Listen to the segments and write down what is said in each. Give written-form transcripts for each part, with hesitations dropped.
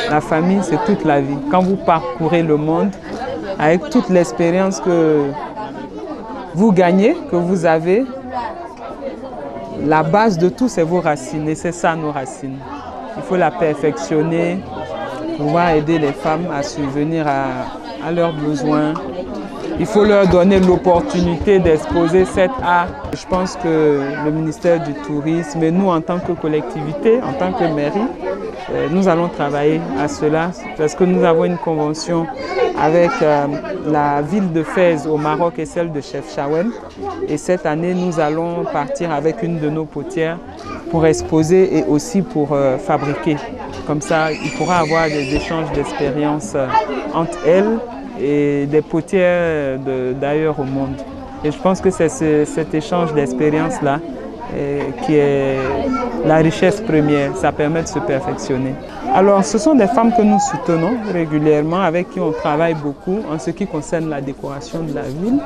La famille, c'est toute la vie. Quand vous parcourez le monde, avec toute l'expérience que vous gagnez, que vous avez, la base de tout, c'est vos racines. Et c'est ça, nos racines. Il faut la perfectionner, pouvoir aider les femmes à subvenir à leurs besoins. Il faut leur donner l'opportunité d'exposer cet art. Je pense que le ministère du Tourisme et nous, en tant que collectivité, en tant que mairie, nous allons travailler à cela parce que nous avons une convention avec la ville de Fès au Maroc et celle de Chefchaouen. Et cette année, nous allons partir avec une de nos potières pour exposer et aussi pour fabriquer. Comme ça, il pourra avoir des échanges d'expériences entre elles et des potières d'ailleurs au monde. Et je pense que c'est cet échange d'expériences-là qui est la richesse première. Ça permet de se perfectionner. Alors, ce sont des femmes que nous soutenons régulièrement, avec qui on travaille beaucoup en ce qui concerne la décoration de la ville.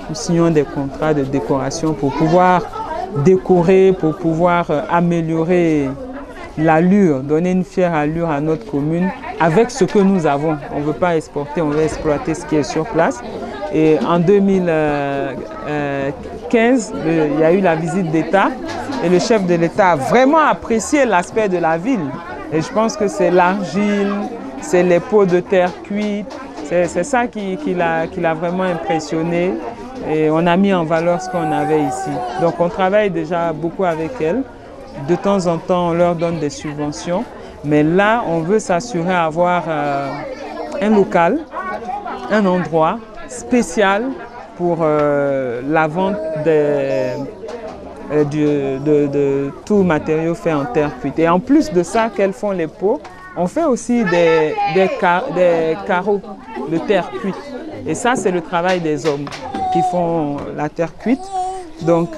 Nous signons des contrats de décoration pour pouvoir décorer, pour pouvoir améliorer l'allure, donner une fière allure à notre commune avec ce que nous avons. On ne veut pas exporter, on veut exploiter ce qui est sur place. Et en 2015, il y a eu la visite d'État et le chef de l'État a vraiment apprécié l'aspect de la ville. Et je pense que c'est l'argile, c'est les pots de terre cuite, c'est ça qui l'a vraiment impressionné. Et on a mis en valeur ce qu'on avait ici. Donc on travaille déjà beaucoup avec elles. De temps en temps, on leur donne des subventions. Mais là, on veut s'assurer d'avoir un local, un endroit spécial pour la vente de tout matériau fait en terre cuite. Et en plus de ça, qu'elles font les pots, on fait aussi des carreaux de terre cuite. Et ça, c'est le travail des hommes qui font la terre cuite. Donc,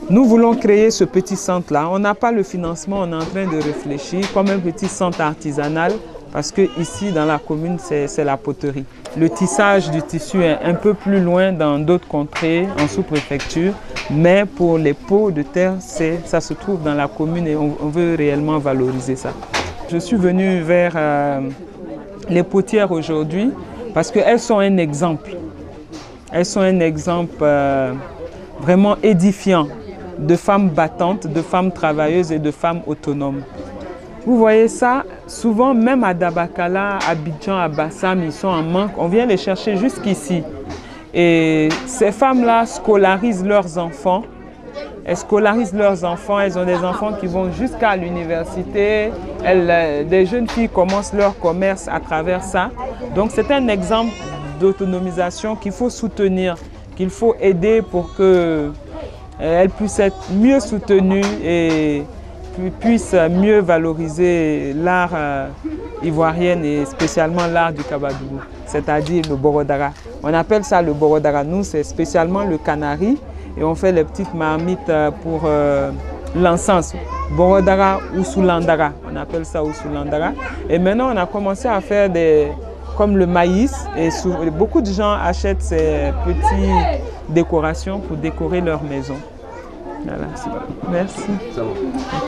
nous voulons créer ce petit centre-là. On n'a pas le financement, on est en train de réfléchir comme un petit centre artisanal parce que ici, dans la commune, c'est la poterie. Le tissage du tissu est un peu plus loin dans d'autres contrées, en sous-préfecture, mais pour les pots de terre, ça se trouve dans la commune et on veut réellement valoriser ça. Je suis venu vers les potières aujourd'hui parce qu'elles sont un exemple. Elles sont un exemple vraiment édifiant de femmes battantes, de femmes travailleuses et de femmes autonomes. Vous voyez ça, souvent même à Dabakala, à Abidjan, à Bassam, ils sont en manque. On vient les chercher jusqu'ici. Et ces femmes-là scolarisent leurs enfants. Elles scolarisent leurs enfants, elles ont des enfants qui vont jusqu'à l'université. Des jeunes filles commencent leur commerce à travers ça. Donc c'est un exemple d'autonomisation qu'il faut soutenir, qu'il faut aider pour qu'elles puissent être mieux soutenues et puissent mieux valoriser l'art ivoirien et spécialement l'art du Kabadougou, c'est-à-dire le borodara. On appelle ça le borodara. Nous, c'est spécialement le canari et on fait les petites marmites pour l'encens. Borodara ou soulandara, on appelle ça ou soulandara. Et maintenant, on a commencé à faire comme le maïs et beaucoup de gens achètent ces petites décorations pour décorer leur maison. Voilà. Merci.